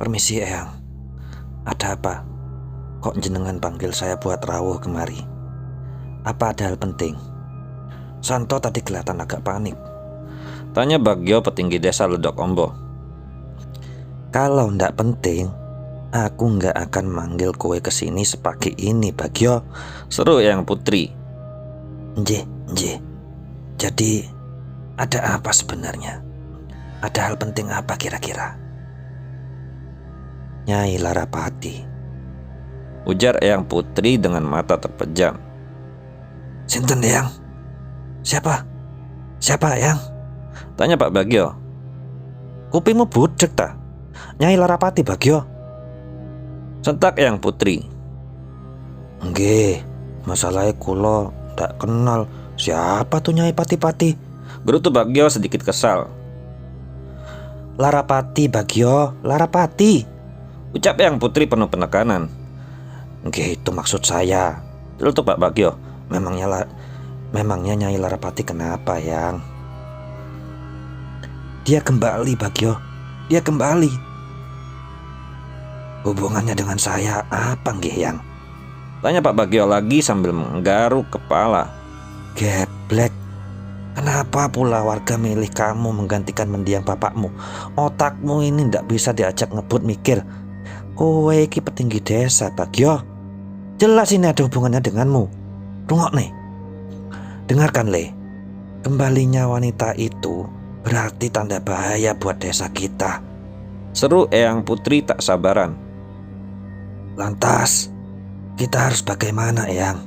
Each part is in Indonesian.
Permisi Eyang, ada apa? Kok jenengan panggil saya buat rawuh kemari? Apa ada hal penting? Santo tadi kelihatan agak panik. Tanya Bagio, petinggi desa Ledok Ombo. Kalau ndak penting, aku nggak akan manggil kowe kesini sepagi ini, Bagio. Seru Eyang Putri. Nje. Jadi ada apa sebenarnya? Ada hal penting apa kira-kira? Nyai Larapati, ujar Eyang Putri dengan mata terpejam. Sinten Eyang? Siapa Eyang? Tanya Pak Bagio. Kupingmu budek ta? Nyai Larapati Bagio. Sentak Eyang Putri. Nggih, masalahnya kulo ndak kenal siapa tuh Nyai Pati-Pati. Gerutu Bagio sedikit kesal. Larapati Bagio, Larapati, ucap Eyang Putri penuh penekanan. Nggih, itu maksud saya. Celutuk Pak Bagio. Memangnya Nyai Larapati kenapa, Yang? Dia kembali, Bagio. Dia kembali. Hubungannya dengan saya apa nggih, Yang? Tanya Pak Bagio lagi sambil menggaruk kepala. Geblek. Kenapa pula warga milih kamu menggantikan mendiang bapakmu? Otakmu ini ndak bisa diajak ngebut mikir. Kowe iki petinggi desa, Bagio. Jelas ini ada hubungannya denganmu. Rungok nih. Dengarkan, Le. Kembalinya wanita itu berarti tanda bahaya buat desa kita. Seru Eyang Putri tak sabaran. Lantas, kita harus bagaimana, Eyang?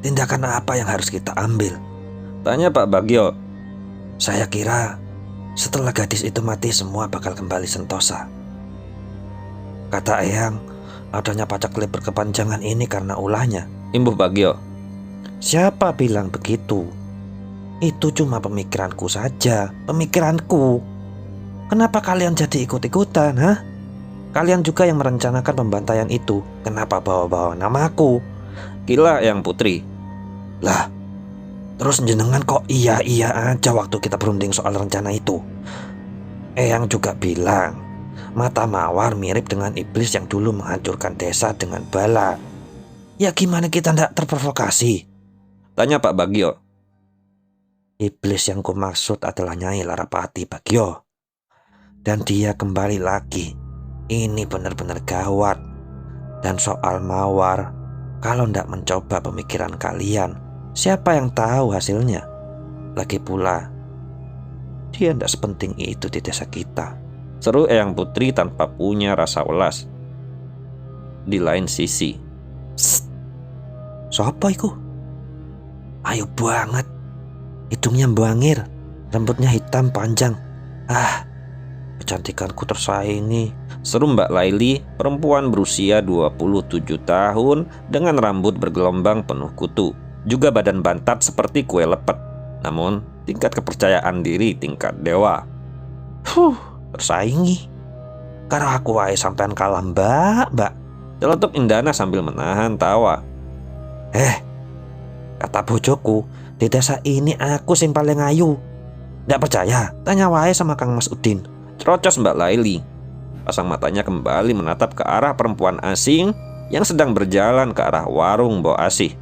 Tindakan apa yang harus kita ambil? Tanya Pak Bagio. Saya kira setelah gadis itu mati semua bakal kembali sentosa. Kata Eyang, adanya pacak klip berkepanjangan ini karena ulahnya. Imbuh Bagio. Siapa bilang begitu? Itu cuma pemikiranku saja, pemikiranku. Kenapa kalian jadi ikut-ikutan, ha? Kalian juga yang merencanakan pembantaian itu. Kenapa bawa-bawa namaku? Gila Eyang Putri. Lah, terus jenengan kok iya aja waktu kita berunding soal rencana itu. Eyang juga bilang mata mawar mirip dengan iblis yang dulu menghancurkan desa dengan bala. Ya gimana kita ndak terprovokasi? Tanya Pak Bagio. Iblis yang kumaksud adalah Nyai Larapati, Bagio. Dan dia kembali lagi. Ini benar-benar gawat. Dan soal mawar, kalau ndak mencoba pemikiran kalian, siapa yang tahu hasilnya? Lagi pula, dia ndak sepenting itu di desa kita. Seru Eyang Putri tanpa punya rasa welas. Di lain sisi, Sopo iku? Ayo banget. Hidungnya mbangir, rambutnya hitam panjang. Kecantikanku tersaingi. seru Mbak Laili, perempuan berusia 27 tahun dengan rambut bergelombang penuh kutu. Juga badan bantat seperti kue lepet. Namun tingkat kepercayaan diri tingkat dewa. Tersaingi. Karo aku wae sampean kalah, Mbak. Celetuk Indana sambil menahan tawa. Kata bojoku, di desa ini aku sing paling ayu. Nggak percaya? Tanya wae sama Kang Mas Udin. Cerocos Mbak Laili. Pasang matanya kembali menatap ke arah perempuan asing yang sedang berjalan ke arah warung Mbok Asih.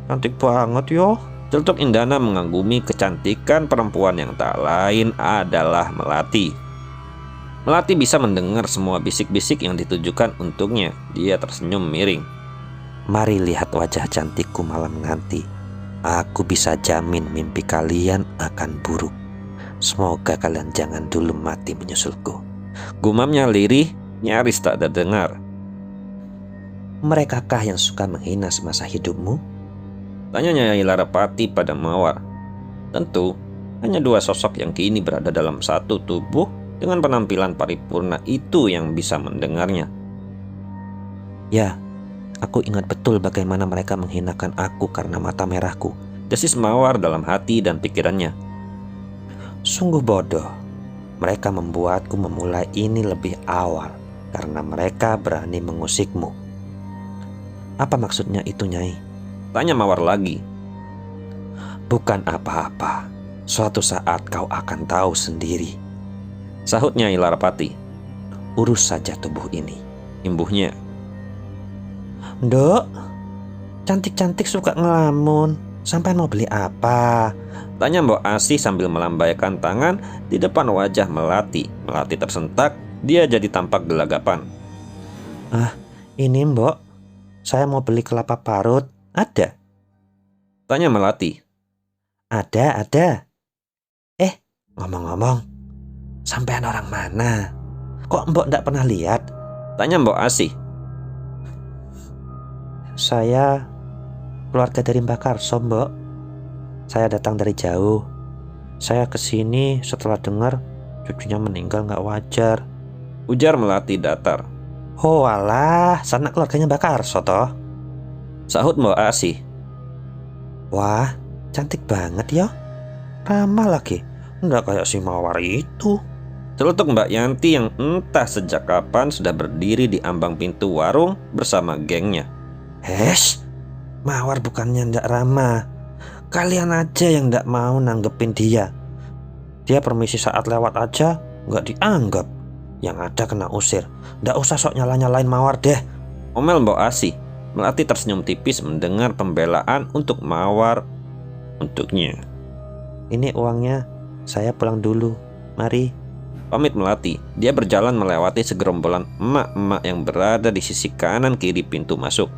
Cantik banget yo. Celetuk Indana mengagumi kecantikan perempuan yang tak lain adalah Melati. Melati bisa mendengar semua bisik-bisik yang ditujukan untuknya. Dia tersenyum miring. Mari lihat wajah cantikku malam nanti. Aku bisa jamin mimpi kalian akan buruk. Semoga kalian jangan dulu mati menyusulku. Gumamnya lirih, nyaris tak terdengar. Mereka kah yang suka menghina semasa hidupmu? Tanya Nyai Larapati pada Mawar. Tentu, hanya dua sosok yang kini berada dalam satu tubuh dengan penampilan paripurna itu yang bisa mendengarnya. Ya, aku ingat betul bagaimana mereka menghinakan aku karena mata merahku. Desis Mawar dalam hati dan pikirannya. Sungguh bodoh. Mereka membuatku memulai ini lebih awal karena mereka berani mengusikmu. Apa maksudnya itu, Nyai? Tanya Mawar lagi. Bukan apa-apa. Suatu saat kau akan tahu sendiri. Sahut Nyai Larapati. urus saja tubuh ini, imbuhnya. Nduk, cantik-cantik suka ngelamun. Sampai mau beli apa? Tanya Mbok Asih sambil melambaikan tangan di depan wajah Melati. Melati tersentak, dia jadi tampak gelagapan. Ini Mbok, saya mau beli kelapa parut. Ada? Tanya Melati. Ada. Ngomong-ngomong, sampean orang mana? Kok Mbok ndak pernah lihat? Tanya Mbok Asih. Saya keluarga dari Mbak Karso, Mbok. Saya datang dari jauh. Saya kesini setelah dengar cucunya meninggal nggak wajar. Ujar Melati datar. Oh alah, sanak keluarganya Mbak Karso toh. Sahut Mbok Asih. Wah, cantik banget ya. Ramah lagi. Nggak kayak si Mawar itu. Celutuk Mbak Yanti yang entah sejak kapan sudah berdiri di ambang pintu warung bersama gengnya. Mawar bukannya ndak ramah. Kalian aja yang ndak mau nanggepin dia. Dia permisi saat lewat aja nggak dianggap. Yang ada kena usir. Ndak usah sok nyala-nyalain Mawar deh. Omel Mbok Asih. Melati tersenyum tipis mendengar pembelaan untuk Mawar untuknya. Ini uangnya, saya pulang dulu. Mari. Pamit Melati. Dia berjalan melewati segerombolan emak-emak yang berada di sisi kanan kiri pintu masuk.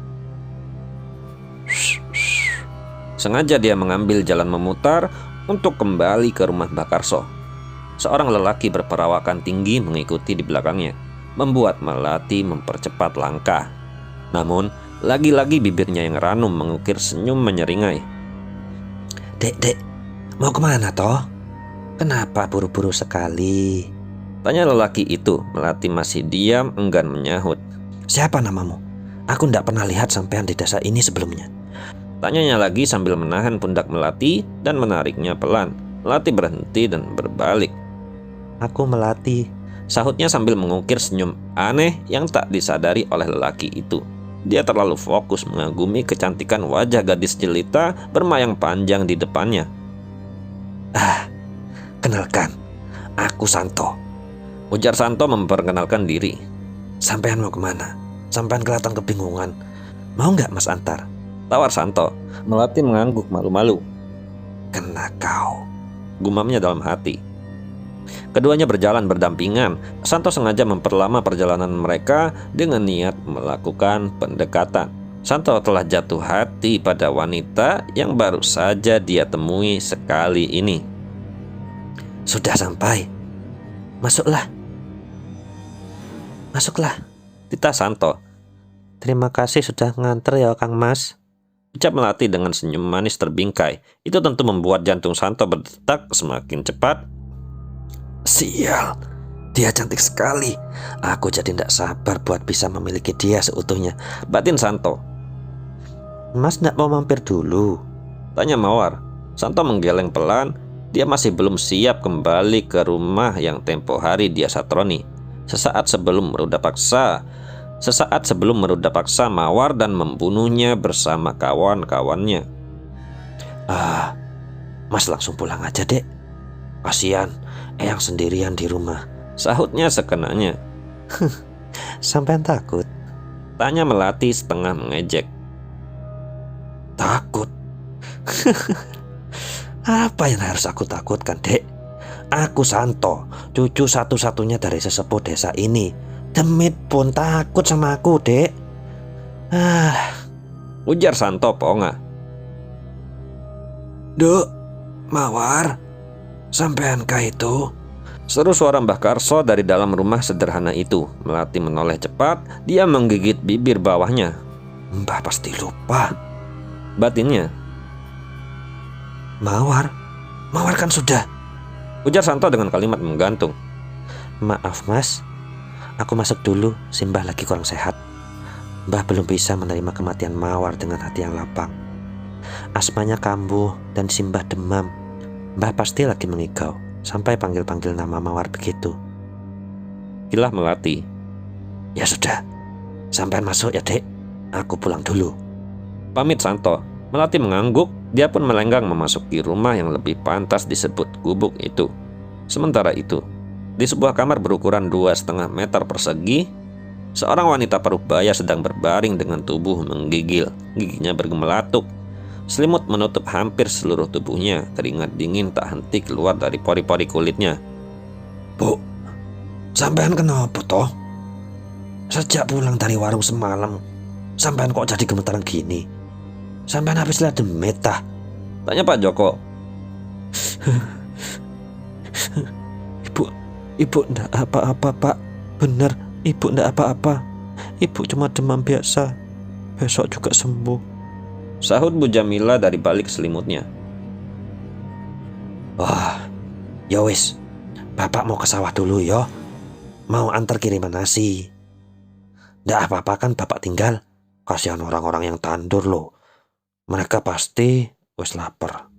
Sengaja dia mengambil jalan memutar untuk kembali ke rumah Mbak Karso. Seorang lelaki berperawakan tinggi mengikuti di belakangnya, membuat Melati mempercepat langkah. Namun, lagi-lagi bibirnya yang ranum mengukir senyum menyeringai. Dek, mau kemana toh? Kenapa buru-buru sekali? Tanya lelaki itu. Melati masih diam enggan menyahut. Siapa namamu? Aku ndak pernah lihat sampean di desa ini sebelumnya. Tanyanya lagi sambil menahan pundak Melati dan menariknya pelan. Melati berhenti dan berbalik. Aku Melati. Sahutnya sambil mengukir senyum aneh yang tak disadari oleh lelaki itu. Dia terlalu fokus mengagumi kecantikan wajah gadis jelita bermayang panjang di depannya. Kenalkan, aku Santo. Ujar Santo memperkenalkan diri. Sampean mau kemana? Sampean kelihatan kebingungan. Mau nggak Mas antar? Tawar Santo. Melati mengangguk malu-malu. Kena kau, Gumamnya dalam hati. Keduanya berjalan berdampingan. Santo sengaja memperlama perjalanan mereka dengan niat melakukan pendekatan. Santo telah jatuh hati pada wanita yang baru saja dia temui sekali ini. Sudah sampai. Masuklah. Titah Santo. Terima kasih sudah nganter ya Kang Mas. Ucap Melati dengan senyum manis terbingkai. Itu tentu membuat jantung Santo berdetak semakin cepat. Sial, dia cantik sekali. Aku jadi tidak sabar buat bisa memiliki dia seutuhnya. Batin Santo. Mas tidak mau mampir dulu? Tanya Mawar. Santo menggeleng pelan. Dia masih belum siap kembali ke rumah yang tempo hari dia satroni. Sesaat sebelum meruda paksa Mawar dan membunuhnya bersama kawan-kawannya. Mas langsung pulang aja dek. Kasihan Eyang sendirian di rumah. Sahutnya sekenanya. Sampean takut? Tanya Melati setengah mengejek. Takut? Apa yang harus aku takutkan dek? Aku Santo, cucu satu-satunya dari sesepuh desa ini. Demit pun takut sama aku dek. Ujar Santo pongah. Duk, Mawar, sampaiankah itu? Seru suara Mbah Karso dari dalam rumah sederhana itu. Melati menoleh cepat. Dia menggigit bibir bawahnya. Mbah pasti lupa. Batinnya. Mawar kan sudah. Ujar Santo dengan kalimat menggantung. Maaf mas, aku masuk dulu. Simbah lagi kurang sehat. Mbah belum bisa menerima kematian Mawar dengan hati yang lapang. Asmanya kambuh dan Simbah demam. Mbah pasti lagi mengigau sampai panggil-panggil nama Mawar begitu. Kilah Melati. Ya sudah, sampai masuk ya dek. Aku pulang dulu. Pamit Santo. Melati mengangguk. Dia pun melenggang memasuki rumah yang lebih pantas disebut gubuk itu. Sementara itu, Di sebuah kamar berukuran 2,5 meter persegi, seorang wanita parubaya sedang berbaring dengan tubuh menggigil. Giginya bergemelatuk. Selimut menutup hampir seluruh tubuhnya. Keringat dingin tak henti keluar dari pori-pori kulitnya. Bu, sampean kenapa toh? Sejak pulang dari warung semalam, sampean kok jadi gemetaran gini? Sampean habis lihat demit tah? Tanya Pak Joko. Ibu ndak apa-apa, Pak. Bener, ibu ndak apa-apa. Ibu cuma demam biasa. Besok juga sembuh. Sahut Bu Jamila dari balik selimutnya. Wah, ya wis. Bapak mau ke sawah dulu ya. Mau antar kiriman nasi. Ndak apa-apa kan bapak tinggal. Kasihan orang-orang yang tandur loh. Mereka pasti wis lapar.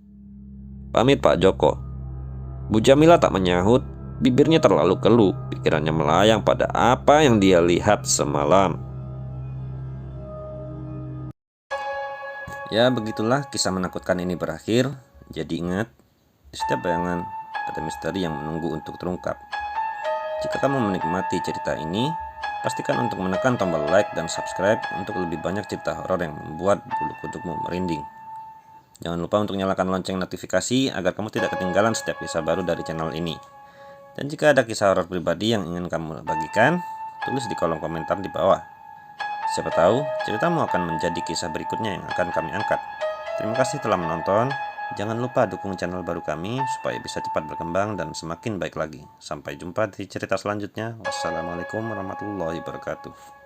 Pamit Pak Joko. Bu Jamila tak menyahut. Bibirnya terlalu keluh. Pikirannya melayang pada apa yang dia lihat semalam. Ya begitulah kisah menakutkan ini berakhir. Jadi ingat, di setiap bayangan ada misteri yang menunggu untuk terungkap. Jika kamu menikmati cerita ini, pastikan untuk menekan tombol like dan subscribe untuk lebih banyak cerita horor yang membuat bulu kudukmu merinding. Jangan lupa untuk nyalakan lonceng notifikasi agar kamu tidak ketinggalan setiap kisah baru dari channel ini. Dan jika ada kisah horor pribadi yang ingin kamu bagikan, tulis di kolom komentar di bawah. Siapa tahu ceritamu akan menjadi kisah berikutnya yang akan kami angkat. Terima kasih telah menonton. Jangan lupa dukung channel baru kami supaya bisa cepat berkembang dan semakin baik lagi. Sampai jumpa di cerita selanjutnya. Wassalamualaikum warahmatullahi wabarakatuh.